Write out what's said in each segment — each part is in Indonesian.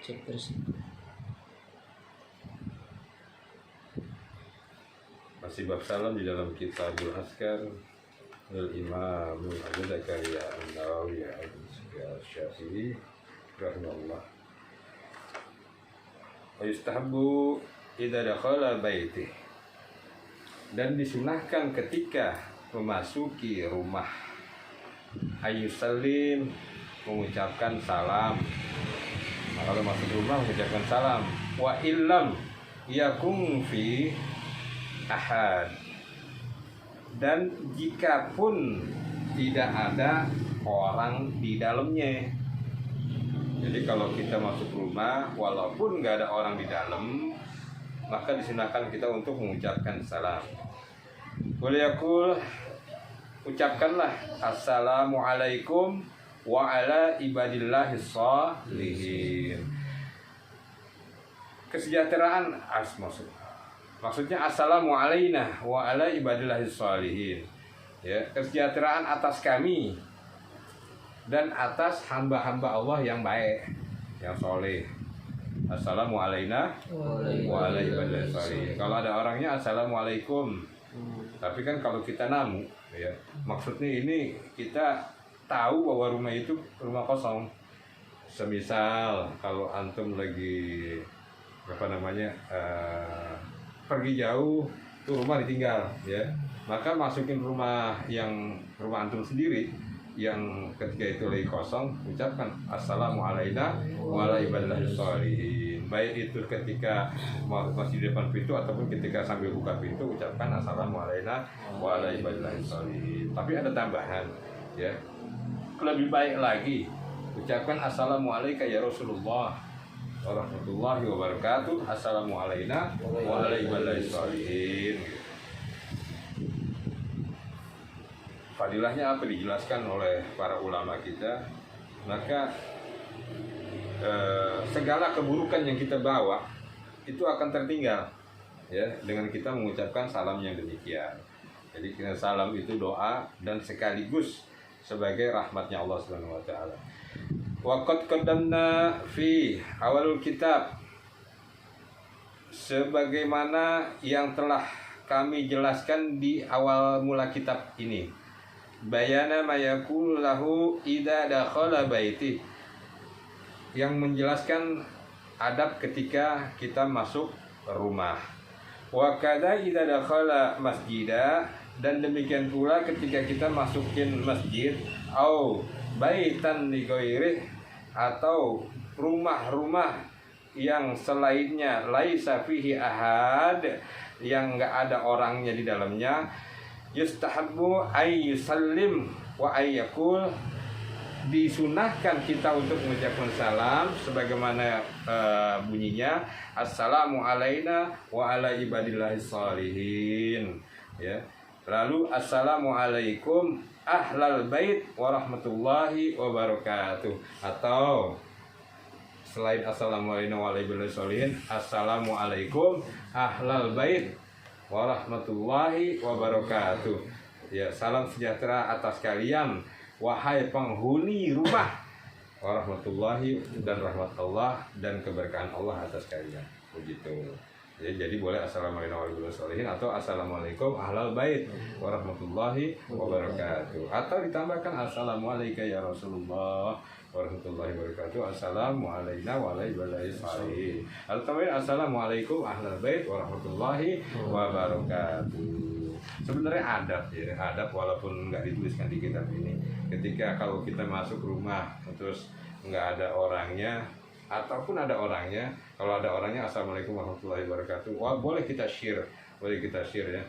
Cek terus. Masih bab salam di dalam Kitabul Azkar Al-Imam Abu Zakaria An-Nawawi Al-Syafi'i rahimahullah. Wa yustahabbu idza dakhala baitih, dan disunahkan ketika memasuki rumah ayyusallim, mengucapkan salam. Nah, kalau masuk rumah mengucapkan salam. Wa illam yakun fi ahad, dan jika pun tidak ada orang di dalamnya. Jadi kalau kita masuk rumah walaupun nggak ada orang di dalam, maka disunahkan kita untuk mengucapkan salam. Waliyakul, ucapkanlah assalamualaikum wa ala ibadillahis shalihin. Kesejahteraan maksudnya assalamu alaina wa ala ibadillahis shalihin. Ya, kesejahteraan atas kami dan atas hamba-hamba Allah yang baik, yang soleh. Assalamu alaina wa ala ibadillahis shalihin. Kalau ada orangnya assalamualaikum. Tapi kan kalau kita namu, ya, maksudnya ini kita tahu bahwa rumah itu rumah kosong. Semisal kalau antum lagi pergi jauh, tuh rumah ditinggal, ya, maka masukin rumah antum sendiri yang ketika itu lagi kosong, ucapkan assalamu alaina wa ala ibadillahis shalihin. Baik itu ketika masih di depan pintu ataupun ketika sambil buka pintu, ucapkan assalamu alaina wa ala ibadillahis shalihin. Tapi ada tambahan, ya, lebih baik lagi ucapkan assalamu alayka ya Rasulullah warahmatullahi wabarakatuh, assalamu alaina wa ala ibadillahis shalihin. Fadilahnya apa dijelaskan oleh para ulama kita. Maka segala keburukan yang kita bawa itu akan tertinggal, ya, dengan kita mengucapkan salam yang demikian. Jadi salam itu doa dan sekaligus sebagai rahmatnya Allah Subhanahu wa taala. Wa qad qaddamna fi awalul kitab, sebagaimana yang telah kami jelaskan di awal mula kitab ini. Bayana ma yakunu lahu idza dakhala baiti, yang menjelaskan adab ketika kita masuk rumah. Wa kadza idza dakhala masjida, dan demikian pula ketika kita masukin masjid, au baitan li ghairi, atau rumah-rumah yang selainnya laisa fihi ahad, yang enggak ada orangnya di dalamnya. Yustahabbu ay yusallim wa ay yaqul, disunahkan kita untuk mengucapkan salam sebagaimana bunyinya assalamu alaina wa ala ibadillahis shalihin, ya. Lalu assalamu alaikum ahlal bait warahmatullahi wabarakatuh, atau selain assalamu alaikum wa ala ibadillahis shalihin, assalamu alaikum ahlal bait warahmatullahi wabarakatuh, ya, salam sejahtera atas kalian wahai penghuni rumah, warahmatullahi, dan rahmat Allah dan keberkahan Allah atas kalian, begitu. Jadi boleh assalamualaikum warahmatullahi wabarakatuh atau assalamualaikum ahlal bait warahmatullahi wabarakatuh, atau ditambahkan assalamualaikum ya Rasulullah warahmatullahi wabarakatuh, assalamu alaina wa ala ibadillahis shalihin, atau assalamualaikum ahlal bait warahmatullahi wabarakatuh. Sebenarnya adab, ya, adab walaupun nggak dituliskan di kitab ini. Ketika kalau kita masuk rumah terus nggak ada orangnya, ataupun ada orangnya, kalau ada orangnya assalamualaikum warahmatullahi wabarakatuh, wah, boleh kita share, ya,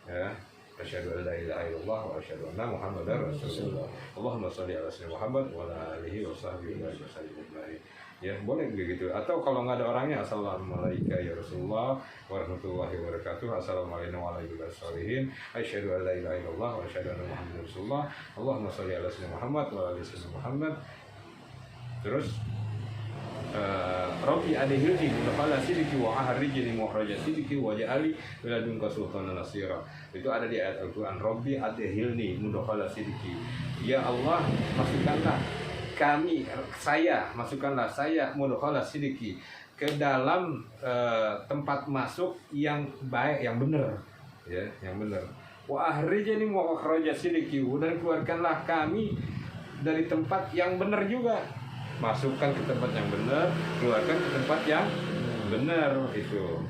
ya. Asyhadu an la ilaha illallah wa asyhadu anna Muhammadar Rasulullah. Allahumma shalli ala sayyidina Muhammad wa ala alihi wa sahbihi wa sallim. Ya, boleh begitu. Atau kalau nggak ada orangnya, assalamualaikum ya Rasulullah warahmatullahi wabarakatuh, assalamualaikum wa ala ibadillahis shalihin, asyhadu an la ilaha illallah wa asyhadu anna Muhammadar Rasulullah. Allahumma shalli ala sayyidina Muhammad wa ala ali sayyidina Muhammad. Terus Rabbi adhilni mudkhala sidqi wa ahrijni mukhraja sidqi waj'alni min ladunka sultanan nasira. Itu ada di ayat Al-Qur'an. Rabbi adhilni mudkhala sidqi, ya Allah, masukkanlah kami, saya, masukkanlah saya mudkhala sidiki, ke dalam tempat masuk yang baik, yang benar, ya, yang benar. Wa ahrijani mukhraja sidiki, dan keluarkanlah kami dari tempat yang benar juga. Masukkan ke tempat yang benar, keluarkan ke tempat yang benar itu.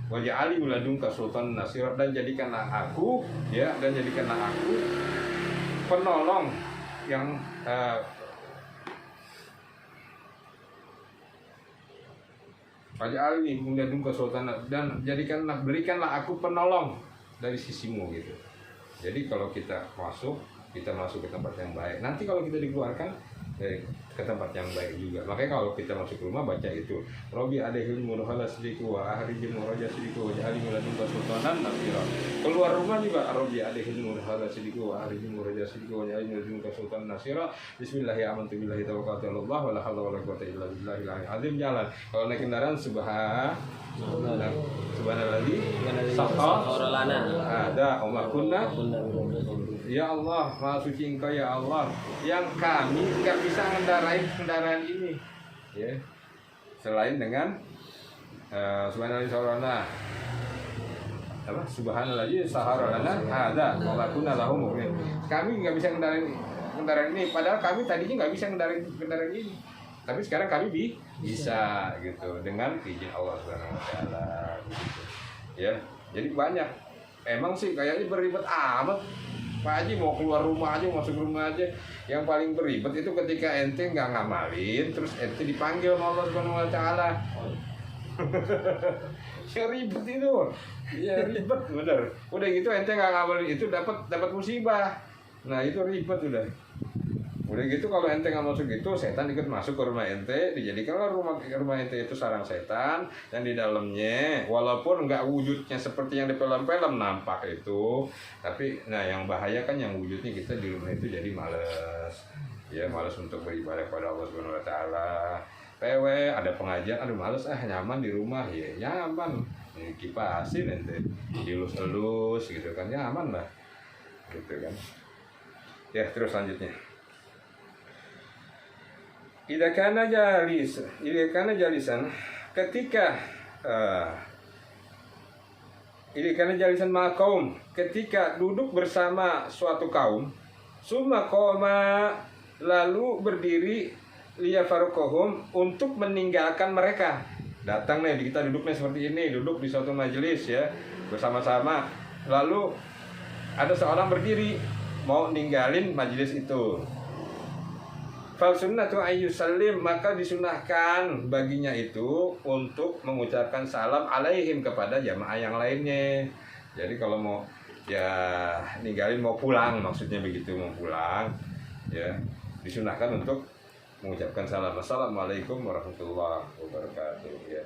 Waj'alni min ladunka sultanan nasira, dan jadikanlah aku, ya, dan jadikanlah aku penolong yang waj'alni min ladunka sultanan, dan berikanlah aku penolong dari sisimu gitu. Jadi kalau kita masuk ke tempat yang baik. Nanti kalau kita dikeluarkan ke tempat yang baik juga. Makanya kalau kita masuk ke rumah baca itu. Robbi alaihil mudkhala sidiku wa ahrijil mukhraja sidiku waj'alni min ladunka sultanan nasira. Keluar rumah juga Robbi alaihil mudkhala sidiku wa ahrijil mukhraja sidiku waj'alni min ladunka sultanan nasira. Bismillahirrahmanirrahim, amantu billahi tawakkaltu 'alallah wa la haula wa la quwwata illa billahil azim. Jalan. Kalau naik kendaraan subhanalladzi sakhkhara lana ada wa kunna. Ya Allah, Maha Suci Engkau ya Allah, yang kami nggak bisa mengendarai kendaraan ini, ya, selain dengan subhanalladzi sarana, apa, subhanalladzi sahara lana ada wa kunna lahu muqrin. Kami nggak bisa mengendarai kendaraan ini, padahal kami tadinya nggak bisa mengendarai kendaraan ini, tapi sekarang kami bisa gitu dengan izin Allah Subhanahu Wa Taala, gitu. Ya, jadi banyak. Emang sih kayaknya beribet amat. Pak Haji mau keluar rumah aja, masuk rumah aja, yang paling beribet itu ketika ente nggak ngamalin, terus ente dipanggil sama Allah Subhanahu Wa Taala. Ya ribet itu, ya ribet bener. Udah gitu ente nggak ngamalin itu dapat musibah. Nah itu ribet udah. Udah gitu kalau ente nggak masuk gitu, setan ikut masuk ke rumah ente, dijadikanlah rumah ente itu sarang setan, dan di dalamnya walaupun nggak wujudnya seperti yang di film-film nampak itu, tapi nah yang bahaya kan yang wujudnya kita di rumah itu jadi males, ya, males untuk beribadah kepada Allah Subhanahu Wa Taala. PW ada pengajian, aduh males nyaman di rumah, ya nyaman, kipasin ente, dilus-elus gitu kan, nyaman lah, gitu kan. Ya terus selanjutnya. Idza kana jalisan, ketika idza kana jalisan ma kaum, ketika duduk bersama suatu kaum, summa qoma, lalu berdiri liyafaruqahum, untuk meninggalkan mereka. Datang nih, kita duduk nih seperti ini, duduk di suatu majelis ya, bersama-sama, lalu ada seorang berdiri mau ninggalin majelis itu. Fal sunnatu ayyusallim, maka disunahkan baginya itu untuk mengucapkan salam alaihim kepada jamaah yang lainnya. Jadi kalau mau ya ninggalin, mau pulang, maksudnya begitu, mau pulang ya, disunahkan untuk mengucapkan salam, assalamualaikum warahmatullahi wabarakatuh ya.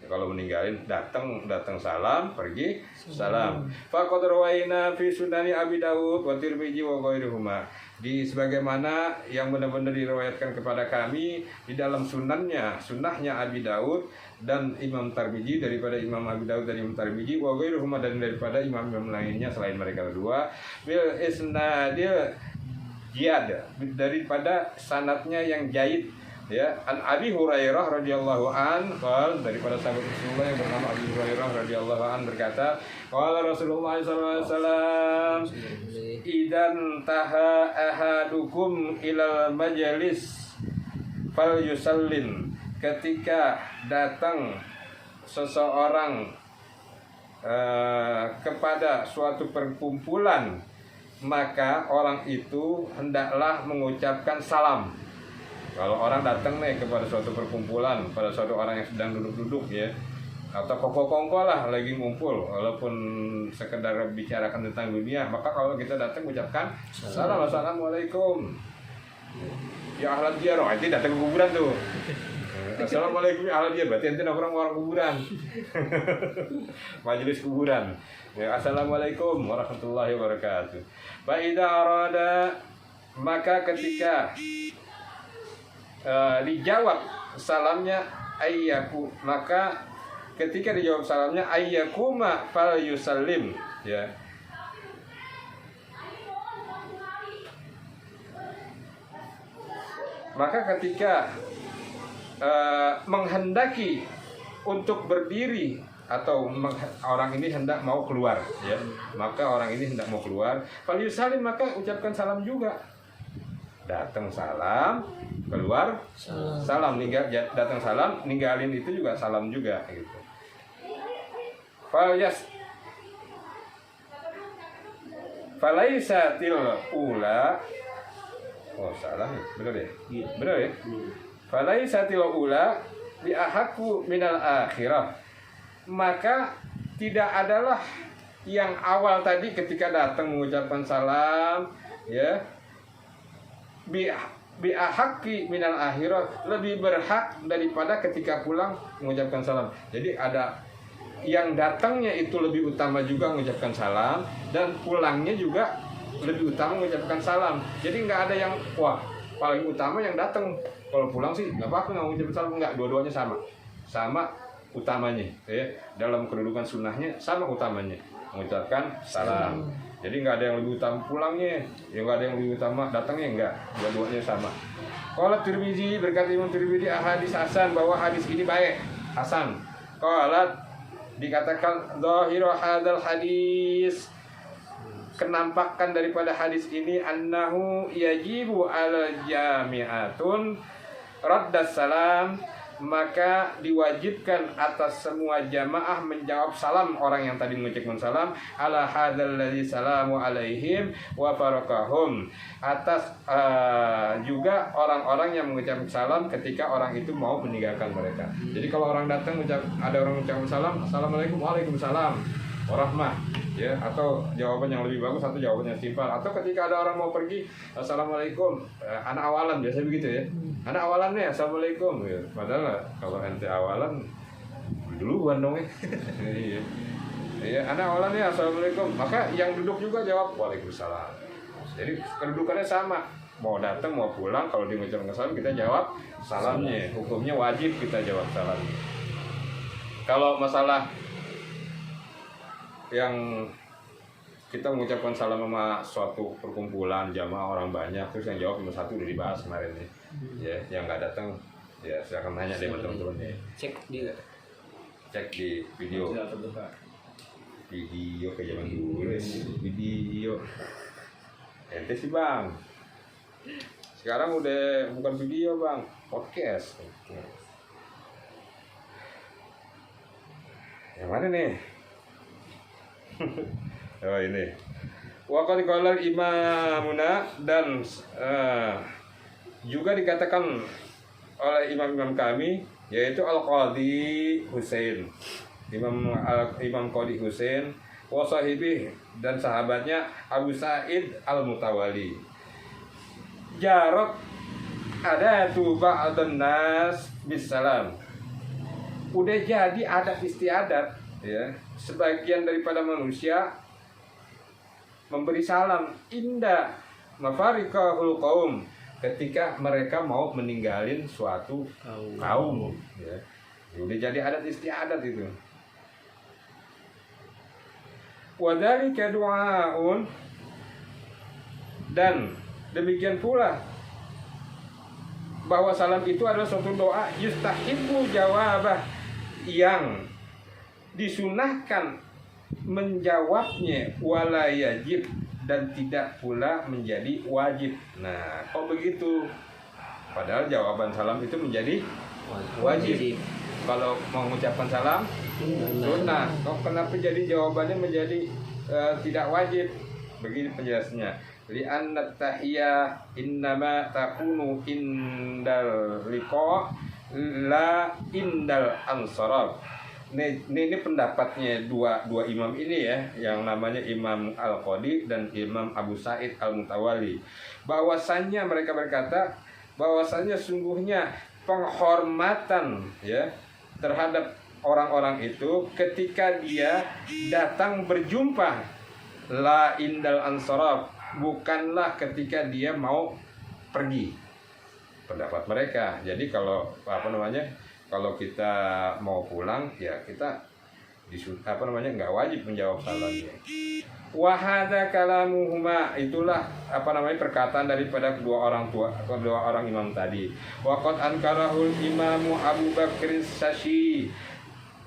Kalau meninggalin datang salam, pergi salam. Faqad rawaina fi sunani Abi Dawud wa Tirmidzi wa ghairuhuma, di sebagaimana yang benar-benar diriwayatkan kepada kami di dalam sunnahnya Abi Dawud dan Imam Tirmidzi, daripada Imam Abi Dawud dan Imam Tirmidzi, wa ghairuhuma, dan daripada imam-imam lainnya selain mereka berdua, bil isnadil jiyad, daripada sanadnya yang jaid ya. An Abi Hurairah radhiyallahu an qol, daripada sahabat Rasulullah yang bernama Abi Hurairah radhiyallahu an berkata, qala Rasulullah sallallahu alaihi wasallam, idan taha ahadukum ilal majalis fal yusallim, ketika datang seseorang kepada suatu perkumpulan, maka orang itu hendaklah mengucapkan salam. Kalau orang datang nih kepada suatu perkumpulan, pada suatu orang yang sedang duduk-duduk ya, atau kongko-kongko lah lagi ngumpul, walaupun sekedar bicarakan tentang dunia, maka kalau kita datang ucapkan salam, assalamualaikum ya ahlan diyar, itu datang ke kuburan tuh. Assalamualaikum ya ahlan diyar, berarti nanti orang kuburan. Majelis kuburan ya, assalamualaikum warahmatullahi wabarakatuh. Fa idza arada, maka ketika dijawab salamnya ayyaku, maka ketika dijawab salamnya ayyakuma fal yusallim ya. Maka ketika menghendaki untuk berdiri atau orang ini hendak mau keluar, ya, maka orang ini hendak mau keluar, falyusallim, maka ucapkan salam juga. Datang salam, keluar salam, datang salam, ninggalin itu juga salam juga gitu. Falaisatil ula, oh salah nih, benar ya? Benar ya? Falaisatil ula bi ahaqu minal akhirah, maka tidak adalah yang awal tadi ketika datang mengucapkan salam, ya, bi ahaqi minal akhirah, lebih berhak daripada ketika pulang mengucapkan salam. Jadi ada yang datangnya itu lebih utama juga mengucapkan salam, dan pulangnya juga lebih utama mengucapkan salam. Jadi nggak ada yang wah paling utama yang datang, kalau pulang sih nggak apa-apa nggak mengucapkan salam, nggak, dua-duanya sama utamanya, ya, dalam kedudukan sunnahnya sama utamanya mengucapkan salam. Jadi nggak ada yang lebih utama pulangnya, ya nggak ada yang lebih utama datangnya, nggak, dua-duanya sama. Qala Tirmizi, berkata Imam Tirmizi, hadis hasan, bahwa hadis ini baik, hasan. Qala, dikatakan zahiru hadzal hadis, kenampakan daripada hadis ini, annahu yajibu al jami'atun raddas salam, maka diwajibkan atas semua jamaah menjawab salam orang yang tadi mengucapkan salam, ala hadzal ladzi salamu alaihim wa barakahum, atas juga orang-orang yang mengucapkan salam ketika orang itu mau meninggalkan mereka. Jadi kalau orang datang ada orang mengucapkan salam, assalamualaikum, waalaikumsalam warahmah, ya, atau jawaban yang lebih bagus atau jawaban yang simpel. Atau ketika ada orang mau pergi, assalamualaikum, anak awalan biasa begitu ya, anak awalannya assalamualaikum, ya. Padahal kalau ente awalan duluan dong ya. Iya, anak awalannya assalamualaikum, maka yang duduk juga jawab waalaikumsalam. Jadi kedudukannya sama, mau datang mau pulang, kalau dia mengucapkan salam kita jawab salamnya, hukumnya wajib kita jawab salamnya. Kalau masalah yang kita mengucapkan salam sama suatu perkumpulan jamaah orang banyak, terus yang jawab cuma satu, udah dibahas kemarin nih, ya, yang nggak datang ya silakan nanya deh teman-teman ya. Cek di video ke zaman dulu, video ente sih bang, sekarang udah bukan video bang, podcast. Yang mana nih? Oh ini. Wa qad qala imamuna, dan juga dikatakan oleh imam-imam kami, yaitu Al-Qadhi Husain, Imam Qadhi Husain, wa sahibi, dan sahabatnya Abu Sa'id Al-Mutawali. Jarat adatu ba'dun nas bisalam. Udah jadi adat istiadat, ya, sebagian daripada manusia memberi salam inda mafarikahul qaum, ketika mereka mau meninggalin suatu kaum, ya. Udah jadi adat istiadat itu. Wadzalika du'aun, dan demikian pula bahwa salam itu adalah suatu doa yustahibu jawabah, yang disunahkan menjawabnya, wala yajib, dan tidak pula menjadi wajib. Nah, kok begitu? Padahal jawaban salam itu menjadi wajib. Kalau mau mengucapkan salam sunnah, kok kenapa jadi jawabannya menjadi tidak wajib? Begini penjelasannya. Li'anna tahiyya innama takunu indal liqa la indal ansarab. Ini pendapatnya dua imam ini ya, yang namanya Imam Al-Qadhi dan Imam Abu Sa'id Al-Mutawali, bahwasannya mereka berkata bahwasannya sungguhnya penghormatan, ya, terhadap orang-orang itu ketika dia datang berjumpa, la indal ansarab, bukanlah ketika dia mau pergi. Pendapat mereka. Jadi kalau kalau kita mau pulang, ya kita nggak wajib menjawab salamnya. Wa hadza kalamuhuma, itulah perkataan daripada kedua orang imam tadi. Wa qad ankarahul imamu Abu Bakr Syashi,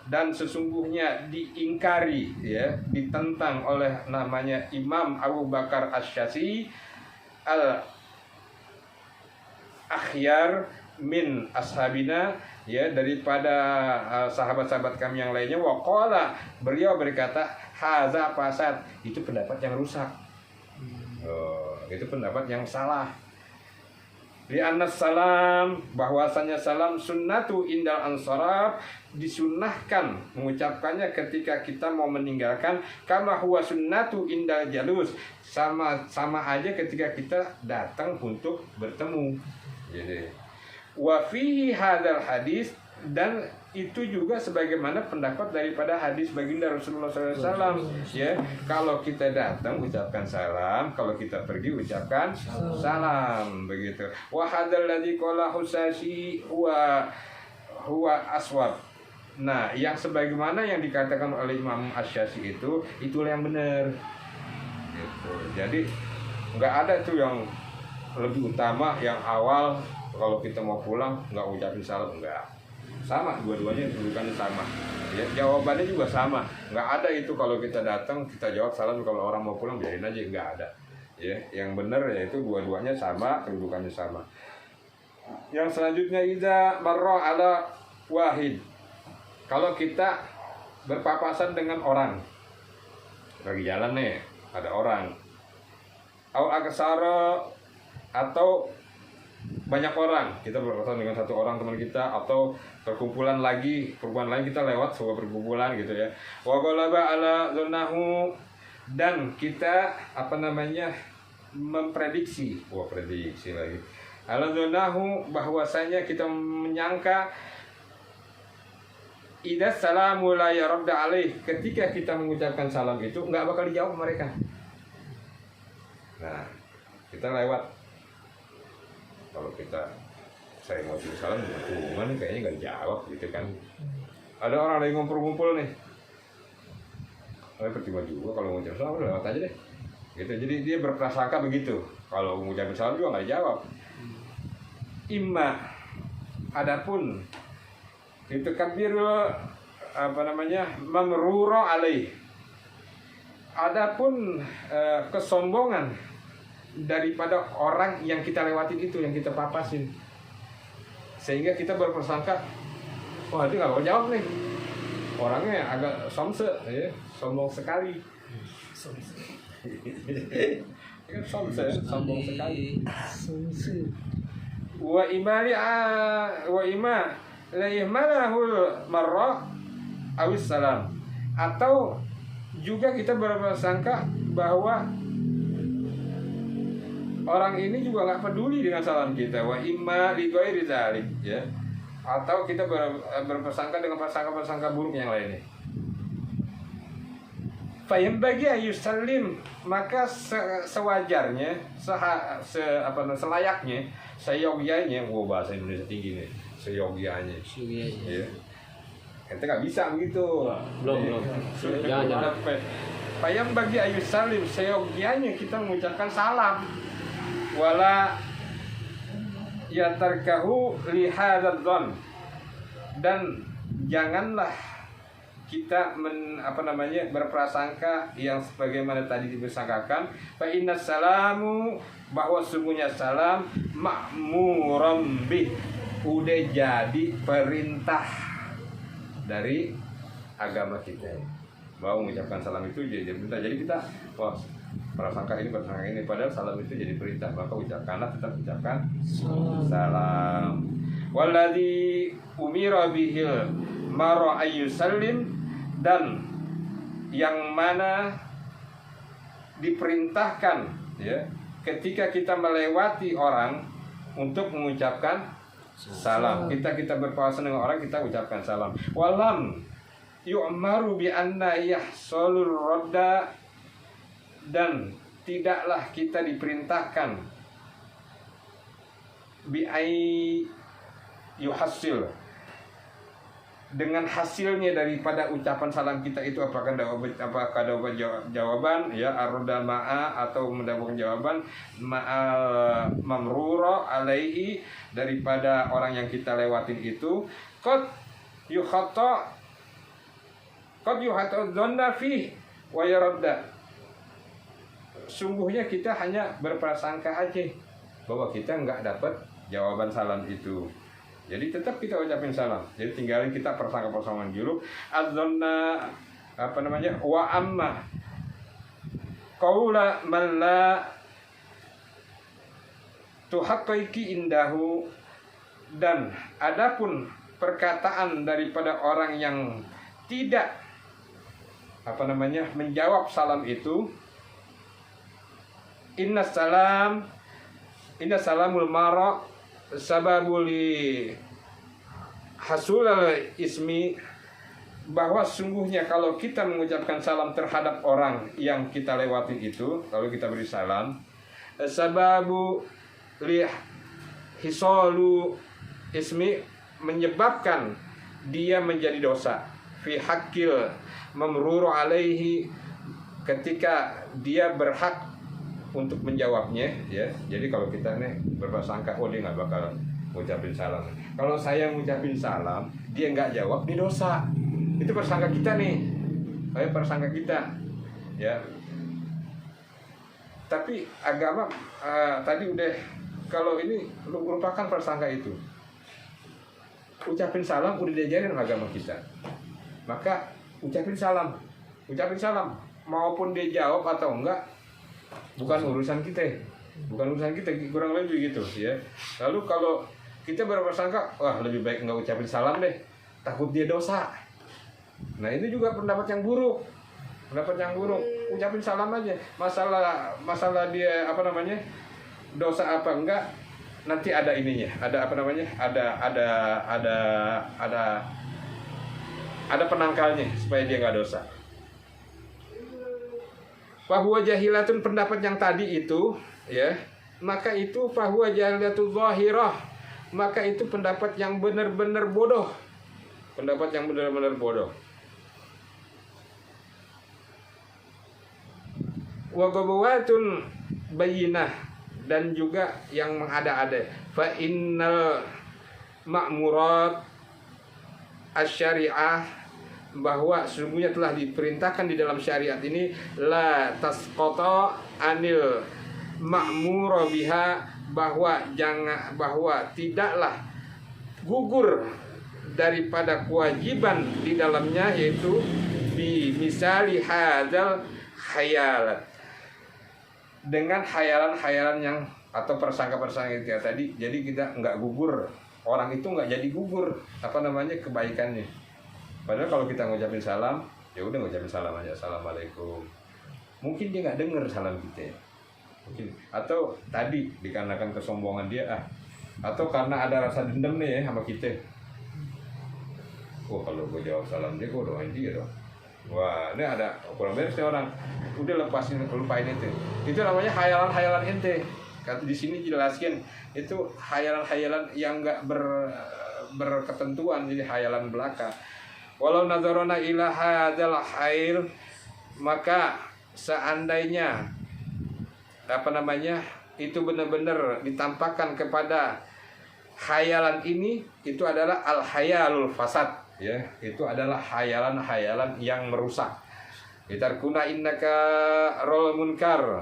dan sesungguhnya diingkari, ya, ditentang oleh namanya Imam Abu Bakar Asy-Syafi'i al-akhyar min ashabina, ya, daripada sahabat-sahabat kami yang lainnya. Waqala, beliau berkata, haza fasad, itu pendapat yang rusak. Itu pendapat yang salah. Li'anna salam, bahwasanya salam sunnatu indal ansarab, disunnahkan mengucapkannya ketika kita mau meninggalkan, kama huwa sunnatu indal jalus, sama aja ketika kita datang untuk bertemu. Jadi wa fihi hadzal hadis, dan itu juga sebagaimana pendapat daripada hadis baginda Rasulullah SAW, ya, kalau kita datang ucapkan salam, kalau kita pergi ucapkan salam, begitu. Wa hadzal ladzi qalahu Syafi'i huwa aswab. Nah, yang sebagaimana yang dikatakan oleh Imam Asy-Syafi'i itulah yang benar. Gitu. Jadi nggak ada tuh yang lebih utama, yang awal kalau kita mau pulang nggak ucapin salam, enggak. Sama, dua-duanya kedudukannya sama, ya, jawabannya juga sama. Nggak ada itu kalau kita datang kita jawab salam, kalau orang mau pulang biarin aja, nggak ada, ya. Yang benar yaitu dua-duanya sama, kedudukannya sama. Yang selanjutnya, idza marra ala wahid, kalau kita berpapasan dengan orang, lagi jalan nih ada orang, au aksara, atau banyak orang, kita berpapasan dengan satu orang teman kita, atau perkumpulan lain kita lewat sebuah perkumpulan, gitu ya. Wa ghalaba ala dhannahu, dan kita memprediksi, prediksi lagi, ala dhannahu, bahwasanya kita menyangka, idza salamu la yarda alaih, ketika kita mengucapkan salam itu nggak bakal dijawab mereka. Nah, kita lewat, kalau saya mau ucapin salam, hubungan kayaknya nggak dijawab, gitu kan. Ada orang lagi ngumpul-ngumpul nih, percuma juga kalau mau ucapin salam, lewat aja deh, gitu. Jadi dia berprasangka begitu, kalau mau ucapin salam juga nggak dijawab. Imma, adapun itu kabirul mamruro alaih, adapun kesombongan daripada orang yang kita lewatin itu, yang kita papasin, sehingga kita berprasangka, wah itu nggak mau jawab nih, orangnya agak sombong sekali. Sombong sekali. Wa ima la ihmalahul marra awis salam, atau juga kita berprasangka bahwa orang ini juga nggak peduli dengan salam kita. Wa imma li ghairi dzalik, ya, atau kita berprasangka dengan prasangka-prasangka buruk yang lainnya. Fa yanbaghi ayusallim, maka sewajarnya, selayaknya, seyogyanya, bahasa Indonesia tinggi nih, seyogyanya. Ya. Kita nggak bisa begitu. Belum. Jangan. Fa yanbaghi ayusallim, seyogyanya kita mengucapkan salam. Wala yatarkahu lihadzadzan, dan janganlah kita berprasangka yang sebagaimana tadi dipersangkakan. Fa inna salamu, bahwa sungguhnya salam, ma'muram bih, udah jadi perintah dari agama kita, bahwa mengucapkan salam itu jadi perintah. Jadi kita prasangka ini, padahal salam itu jadi perintah, maka ucapkanlah, tetap ucapkan salam. Walladzi umira bihil maro ayyusallim, dan yang mana diperintahkan, ya, ketika kita melewati orang untuk mengucapkan salam. Kita berpapasan dengan orang, kita ucapkan salam. Walam yu'maru bi anna yahsulur radda, dan tidaklah kita diperintahkan bi ai yuhassil, dengan hasilnya daripada ucapan salam kita itu apakah dapat jawaban ya arda ma'a atau mendapatkan jawaban ma'al mamrura alaihi daripada orang yang kita lewatin itu qad yukhata dhanna fi wa yaradda. Sungguhnya kita hanya berprasangka aja bahwa kita nggak dapat jawaban salam itu. Jadi tetap kita ucapin salam. Jadi tinggalin kita persangka-persangkaan dulu. Adzonna wa amma qaula man la tuhaqqiqi indahu, dan adapun perkataan daripada orang yang tidak menjawab salam itu, inna salamul mara sababuli hasulal ismi, bahwa sungguhnya kalau kita mengucapkan salam terhadap orang yang kita lewati itu, kalau kita beri salam, sababu li hisalu ismi, menyebabkan dia menjadi dosa fi haqqil mamruru alaihi, ketika dia berhak untuk menjawabnya ya. Jadi kalau kita nih berprasangka dia nggak bakal ngucapin salam, kalau saya ngucapin salam dia nggak jawab, dia dosa. Itu persangka kita nih, kayak persangka kita ya. Tapi agama tadi udah, kalau ini merupakan persangka itu, ucapin salam udah diajarin agama kita, maka ucapin salam maupun dia jawab atau enggak bukan urusan kita, kurang lebih gitu ya. Lalu kalau kita berprasangka, wah lebih baik nggak ucapin salam deh, takut dia dosa. Nah ini juga pendapat yang buruk. Ucapin salam aja. Masalah dia dosa apa enggak, nanti ada ininya, ada penangkalnya supaya dia nggak dosa. Fahuwa jahilatun, pendapat yang tadi itu ya, maka itu fahuwa jahilatul zahirah, maka itu pendapat yang benar-benar bodoh. Wa ghabawatun bayyinah, dan juga yang mengada-ada. Fa innal ma'murat asy-syari'ah, bahwa sesungguhnya telah diperintahkan di dalam syariat ini, la tasqata anil ma'mura biha, bahwa tidaklah gugur daripada kewajiban di dalamnya, yaitu bi misali hadzal khayalat, dengan khayalan yang atau persangka-persangka kita tadi. Jadi kita nggak gugur, orang itu nggak jadi gugur kebaikannya. Padahal kalau kita ngucapin salam, ya udah ngucapin salam aja, assalamualaikum. Mungkin dia nggak dengar salam kita, mungkin. Atau tadi dikarenakan kesombongan dia, atau karena ada rasa dendam nih ya sama kita. Oh kalau gue jawab salam dia, gue doain dia dong. Wah ini ada kurang beres nih orang. Udah lupain itu. Itu namanya khayalan ente. Kata di sini jelaskan itu khayalan yang nggak berketentuan, jadi khayalan belaka. Walau nazarona ila hadzal khair, maka seandainya itu benar-benar ditampakkan kepada khayalan ini, itu adalah al khayalul fasad ya, itu adalah khayalan yang merusak. Itarkuna innaka rol munkar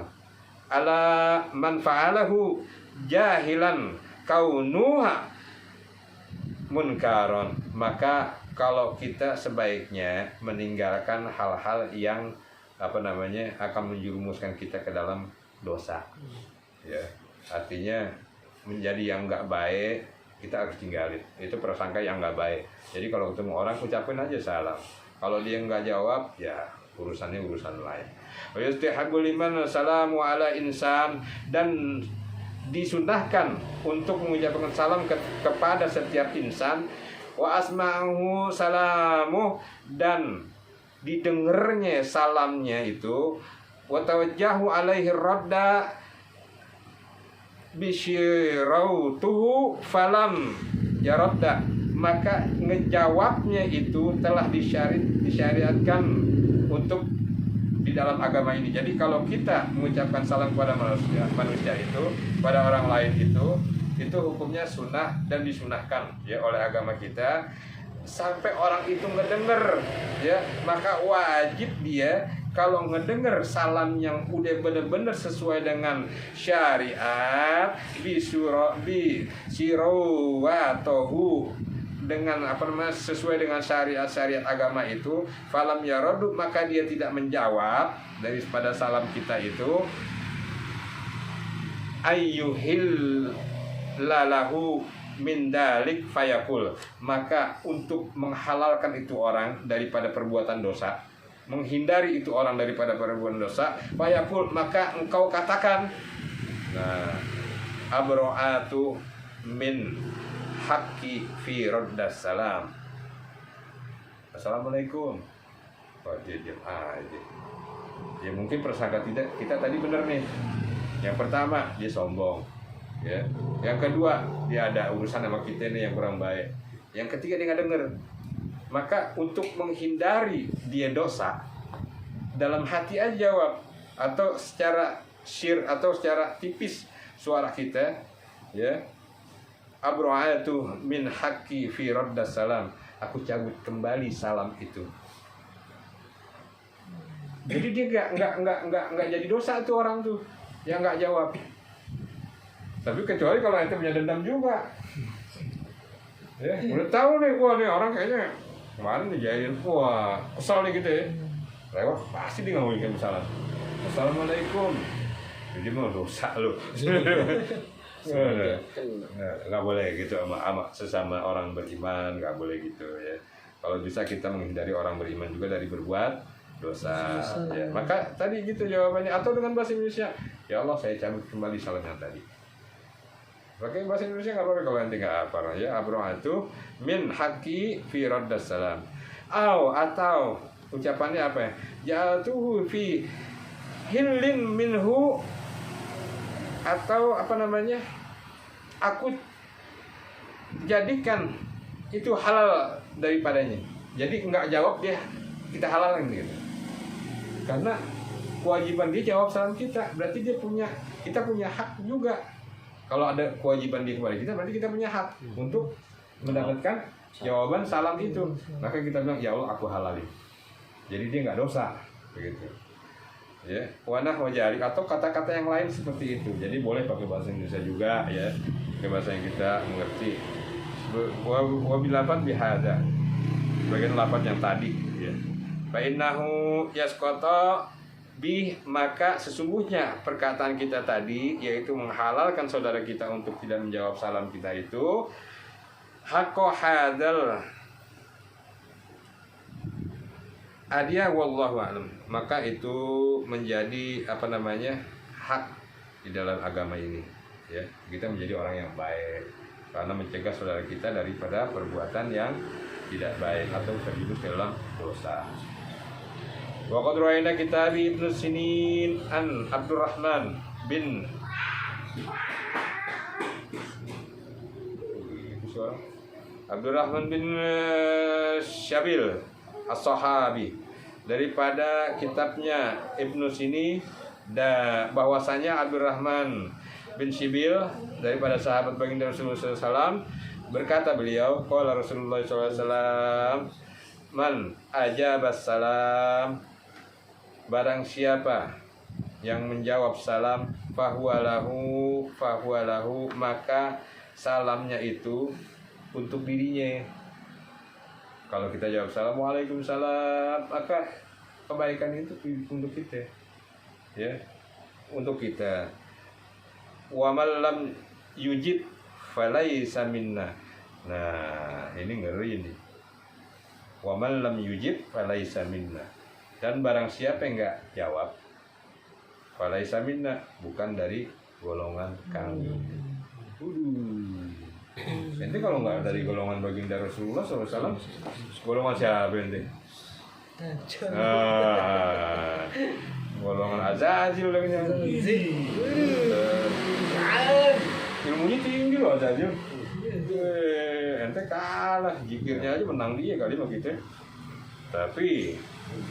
ala man fa'alahu jahilan kaunuha munkaron, maka kalau kita sebaiknya meninggalkan hal-hal yang akan menjerumuskan kita ke dalam dosa ya, artinya menjadi yang nggak baik, kita harus tinggalin. Itu prasangka yang nggak baik. Jadi kalau ketemu orang ucapin aja salam, kalau dia nggak jawab ya urusan lain. Wa yustahabbu liman salamu ala insan, dan disunahkan untuk mengucapkan salam kepada setiap insan. Wa asma'uhu salamu, dan didengarnya salamnya itu. Wa tawajjahu alaihi radda bisyirautuhu falam yaradda, maka ngejawabnya itu telah disyariatkan untuk di dalam agama ini. Jadi kalau kita mengucapkan salam kepada manusia itu, pada orang lain itu hukumnya sunnah dan disunahkan ya oleh agama kita. Sampai orang itu ngedenger ya, maka wajib dia kalau ngedenger salam yang udah bener-bener sesuai dengan syariat bisirawatohu, dengan sesuai dengan syariat agama itu, falam yarodu, maka dia tidak menjawab daripada salam kita itu, ayyuhil lalahu min dalik fayakul, maka untuk menghalalkan itu orang daripada perbuatan dosa, menghindari itu orang daripada perbuatan dosa, fayakul, maka engkau katakan, nah, abro'atu min haqqi fi raddas salam, assalamualaikum. Oh, dia diam aja. Ya mungkin persangka kita tadi benar nih. Yang pertama dia sombong, ya. Yang kedua dia ada urusan sama kita nih yang kurang baik. Yang ketiga dia nggak denger. Maka untuk menghindari dia dosa, dalam hati aja jawab, atau secara atau secara tipis suara kita, ya. Abro'atu min haqqi fi raddas salam, aku cabut kembali salam itu. Jadi dia nggak jadi dosa tuh orang tuh yang nggak jawab. Tapi kecuali kalau ente punya dendam juga. Ya, udah tahu nih, wah nih orang kayaknya kemarin dijahilin, wah kesal nih gitu ya. Lewat pasti dia ngomongin salam. Assalamualaikum. Jadi mau dosa lu. Nggak boleh gitu sama sesama orang beriman, nggak boleh gitu ya. Kalau bisa kita menghindari orang beriman juga dari berbuat dosa ya. Maka tadi gitu jawabannya, atau dengan bahasa Indonesia, ya Allah saya cabut kembali salam yang tadi. Pakai bahasa Indonesia nggak apa-apa kalau nanti nggak apa ya. Abro'atu min haqqi fi raddas salam, atau ucapannya apa ya, ja'atuhu fi hillin minhu, atau apa namanya, aku jadikan itu halal daripadanya. Jadi nggak jawab dia, kita halalin gitu. Karena kewajiban dia jawab salam kita, berarti kita punya hak juga. Kalau ada kewajiban dia kepada kita, berarti kita punya hak untuk mendapatkan jawaban salam itu. Maka kita bilang, ya Allah aku halalin. Jadi dia nggak dosa, begitu. Ya, wanah wajari, atau kata-kata yang lain seperti itu. Jadi boleh pakai bahasa Indonesia juga ya, pakai bahasa yang kita mengerti. Wabilapat bihada, bagian lapat yang tadi ya. Fa'innahu yasqata bih, maka sesungguhnya perkataan kita tadi, yaitu menghalalkan saudara kita untuk tidak menjawab salam kita itu, haqqo hadal adia wallahu a'lam, maka itu menjadi hak di dalam agama ini ya. Kita menjadi orang yang baik karena mencegah saudara kita daripada perbuatan yang tidak baik atau terjebak dalam dosa. Wa qad ra'ayna kitab Ibnu Sinin an Abdurrahman bin Syabil as-Sahabi, daripada kitabnya Ibnu Sini bahwasanya Abdurrahman bin Syabil daripada sahabat baginda Rasulullah SAW berkata beliau, qala Rasulullah SAW, man ajabas salam, barang siapa yang menjawab salam, fahuwa lahu, maka salamnya itu untuk dirinya. Kalau kita jawab salam, waalaikumsalam, maka kebaikan itu untuk kita ya, untuk kita. Wa man lam yujib falaisa minna. Nah, ini ngeri ini. Wa man lam yujib falaisa minna. Dan barang siapa yang enggak jawab, falaisa minna, bukan dari golongan kami. Nanti kalau nggak dari golongan baginda Rasulullah SAW, golongan siapa nanti? Golongan Azazil lagi. Ilmunya tinggi loh Azazil. ente kalah, jikirnya aja menang dia kali mah gitu. Tapi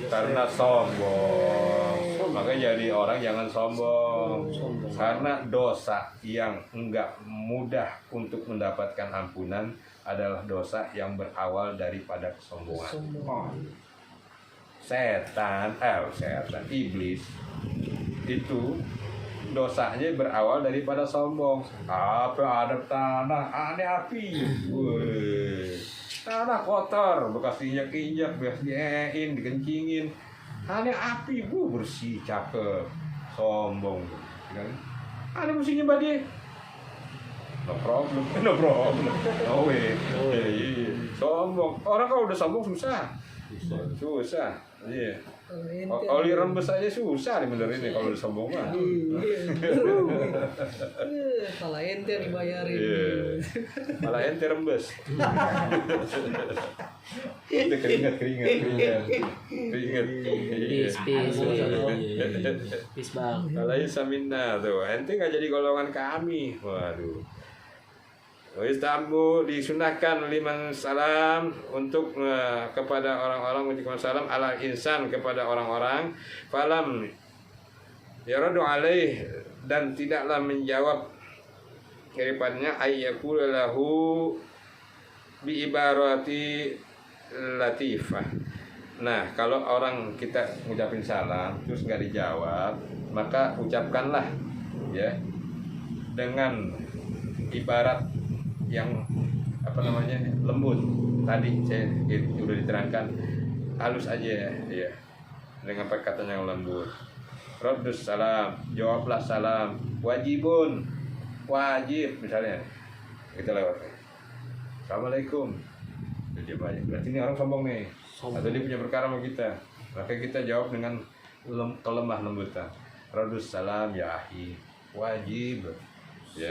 karena sombong, makanya jadi orang jangan sombong. Karena dosa yang enggak mudah untuk mendapatkan ampunan adalah dosa yang berawal daripada kesombongan. Setan, iblis itu dosanya berawal daripada sombong. Apa ada tanah, ada api. Wih. Tanah kotor, bekas injak-injak, bekas diein, dikencingin. Ada api, bersih, cakep. Sombong. Ada mesti nyembah dia. No problem. No way. Sombong. Orang kalau udah sombong susah. Iya. Oli rembes aja susah dibenerin nih kalau udah sombong mah. Salah ente dibayarin. Malah ente rembes. Udah keringat. Peace bang. Alaihi samina tuh. Ente nggak jadi golongan kami. Waduh. Istanbul disunahkan liman salam untuk kepada orang-orang mengucapkan salam ala insan kepada orang-orang falam yaradu alaih dan tidaklah menjawab daripadanya ayyakul lahu bi ibarati latifah. Nah, kalau orang kita ngucapin salam terus nggak dijawab, maka ucapkanlah ya dengan ibarat yang lembut. Tadi saya sudah diterangkan halus aja ya, dengan perkataan yang lembut. Raddus salam, jawablah salam, wajib misalnya kita lewat assalamualaikum, dia banyak berarti ini orang sombong nih, atau dia punya perkara sama kita, maka kita jawab dengan kelemah lembutan. Raddus salam ya akhi, wajib ya,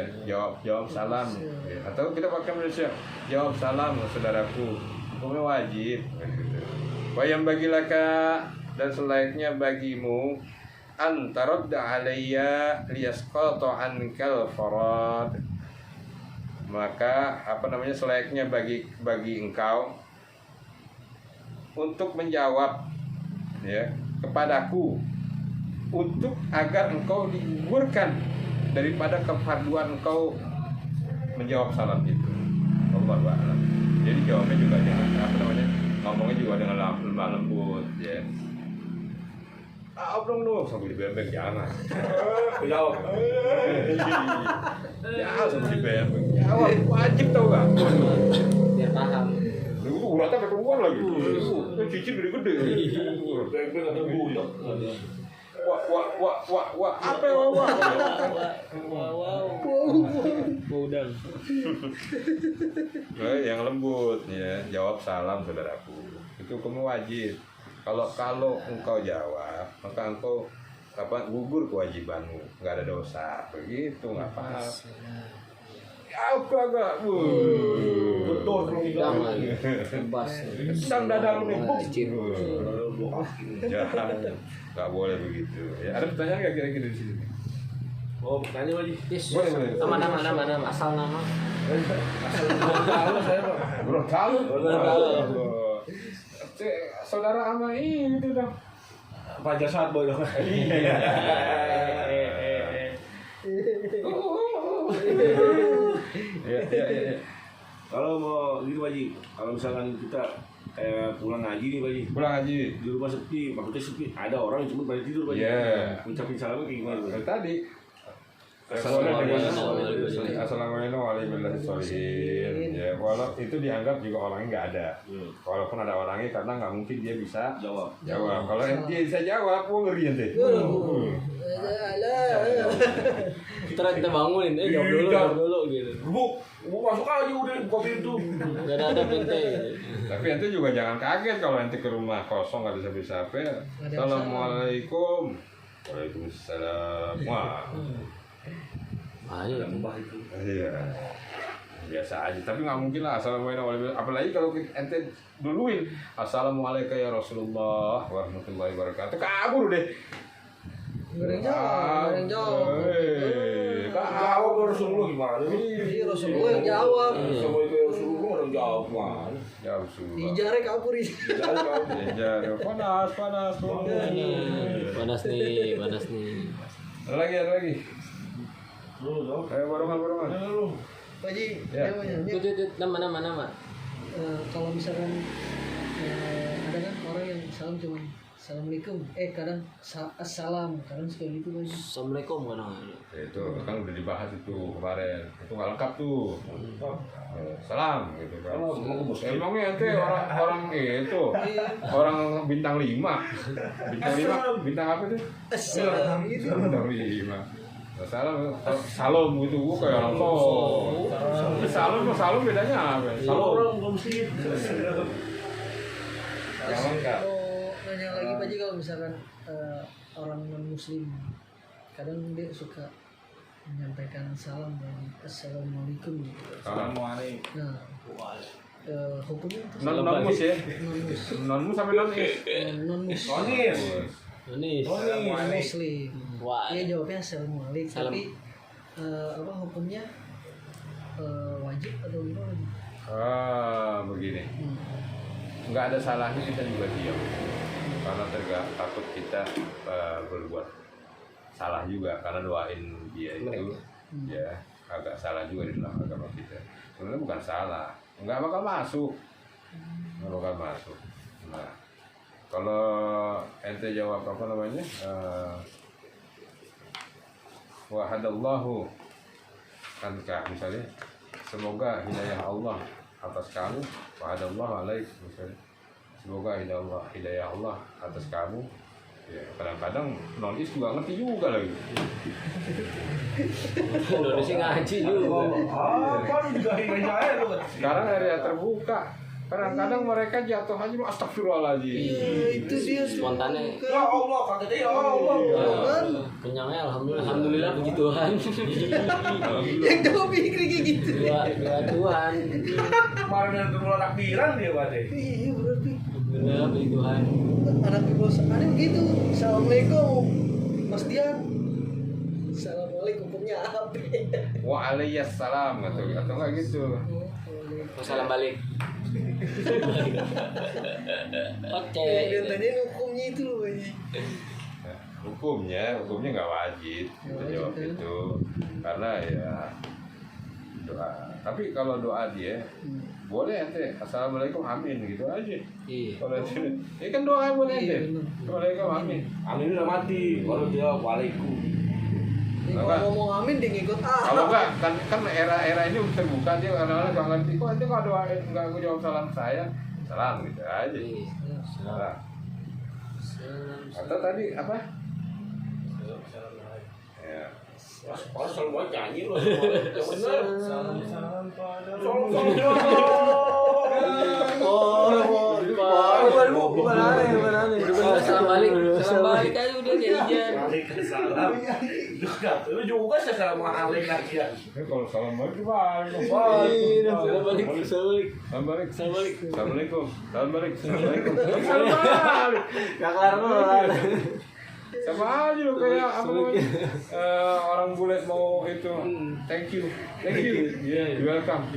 jawab salam ya. Atau kita pakai Indonesia, jawab salam saudaraku, hukumnya wajib gitu. Wayam bagilaka dan selayaknya bagimu antaradda alayya liyasqata ankal farad, maka selayaknya bagi engkau untuk menjawab ya kepadaku, untuk agar engkau digugurkan daripada kefarduan engkau menjawab salam itu. Wallahu a'lam. Jadi jawabnya juga dengan ngomongnya juga dengan lemah lembut ya. Dong lu sambil dibembeng jangan. Jawab. Ya sambil dibembeng. Jawab wajib tau gak? Biar paham. Lu uratnya sampai keluar lagi. Cicit gede-gede. Bembeng ada budak. Wah, apa wah? Udang. Yang lembut ya, jawab salam saudaraku. Itu kamu wajib. Kalau engkau jawab, maka engkau gugur kewajibanmu, nggak ada dosa. Begitu, nggak apa-apa. Agak betul Jangan bebas. sedang dadang nih jangan, nggak boleh begitu ya. Ada pertanyaan nggak kira-kira di sini? Oh, tanya lagi. Yes. Boleh. Nama asal nama. Tahu saya, Pak. Belum tahu. Saudara ama itu dong. Fajar saat boy dong. Iya. Ya. Kalau mau gitu Pak Haji, kalau misalkan kita kayak pulang ngaji nih Pak Haji. Pulang ngaji. Di rumah sepi, maksudnya sepi. Ada orang yang cuma pada tidur Pak Haji. Iya. Ucapin salamnya kayak gimana? Tadi. Assalamualaikum warahmatullahi wabarakatuh. Ya, walau itu dianggap juga orangnya nggak ada. Walaupun ada orangnya karena nggak mungkin dia bisa Jawab. Kalau dia bisa jawab, gua ngeri ente. Kita bangunin, jawab dulu gitu. Bu masuk aja udah buka pintu. Gak ada pintu. Tapi ente juga jangan kaget kalau ente ke rumah kosong nggak bisa siapa. Assalamualaikum. Waalaikumsalam. Wah. Ayo. Iya. Biasa aja, tapi nggak mungkin lah assalamualaikum. Apalagi kalau ente duluin assalamualaikum ya Rasulullah warahmatullahi wabarakatuh, kabur deh. Goreng jawab. Jawab Rasulullah gimana? Iya, Rasulullah yang jawab. Assalamualaikum ya Rasulullah orang jauh mana? Jauh sudah. Ijare kabur ini. Jajar, panas. Panas nih. Ada lagi. Lu, Ayo borongan. Pak Haji, Ya. namanya. Itu nama. Kalau misalkan ada kan orang yang salam cuma assalamualaikum, kadang assalam, kadang suka gitu Pak Haji. Assalamualaikum kadang. Itu kan udah dibahas itu kemarin. Itu nggak lengkap tuh. Salam gitu kan. Emangnya ente orang itu orang bintang 5. Bintang apa tuh? Assalam itu. Bintang 5. Salam gitu gua kayak orang tua. Salam bedanya apa? Salam orang belum sih. yang lengkap. Nanya lagi Pak Haji, kalau misalkan orang non muslim kadang dia suka menyampaikan salam dan assalamualaikum gitu. Assalamualaikum. Nah, hukumnya itu Non-mus ya. non-mus, Non-mus sampai non-is. non-mus, Onis. Nis. non-muslim. Wah. Dia jawabnya assalamualaikum, Salam. tapi hukumnya wajib atau gimana? Begini. Nggak ada salahnya kita juga diam. Karena takut kita berbuat salah juga, karena doain dia itu ya agak salah juga di dalam agama kita. Sebenarnya bukan salah, nggak bakal masuk. Nah, kalau ente jawab apa namanya, wahadallahu kan kak misalnya, semoga hidayah Allah atas kamu, wahadallahu alaik misalnya, semoga hidayah Allah atas kamu. Ya, kadang-kadang non-is juga ngerti juga lagi. Indonesia ngaji juga. Apa lu juga hidayah lu? Sekarang area terbuka. Kadang-kadang mereka jatuh aja astagfirullahaladzim. Itu dia Spontannya. Ya Allah, kagetnya ya Allah. Kenyangnya alhamdulillah puji Tuhan. yang jawab mikir kayak gitu. Dua Tuhan. Kemarin yang turun takbiran dia berarti. Iya berarti Alhamdulillah puji Tuhan. anak bos aneh begitu. Assalamualaikum Mas Dian. Assalamualaikum, hukumnya apa? Waalaikumsalam atau enggak gitu. Salam balik. Oke. Yang tanyain hukumnya itu loh Pak Haji. Nah, hukumnya nggak wajib kita jawab itu, karena ya doa. Tapi kalau doa dia boleh ente assalamualaikum amin gitu aja. Iya. Kalau ente, ini kan doa boleh ente. Assalamualaikum amin. Amin udah mati. Baru dia waalaikum. Dia Apa? kalau ngomong amin dia ngikut Kalau enggak kan era ini udah terbuka, dia kadang-kadang nggak ngerti kok ente kalau doain nggak gue jawab salam saya, salam gitu aja. Iya. Salam. Atau tadi apa? Ya. Pas selalu mau nyanyi loh. Yang bener. Salam pada. Bukan aneh. Salam balik aja udah dia izin. Waalaikumsalam. Lu juga sih assalamualaikum lagi ya. Kalau salam balik gimana? Salam balik. Salam balik. Assalamualaikum. Salam balik. Gak kelar. Sama aja lo kayak apa namanya, orang bule mau itu thank you, welcome.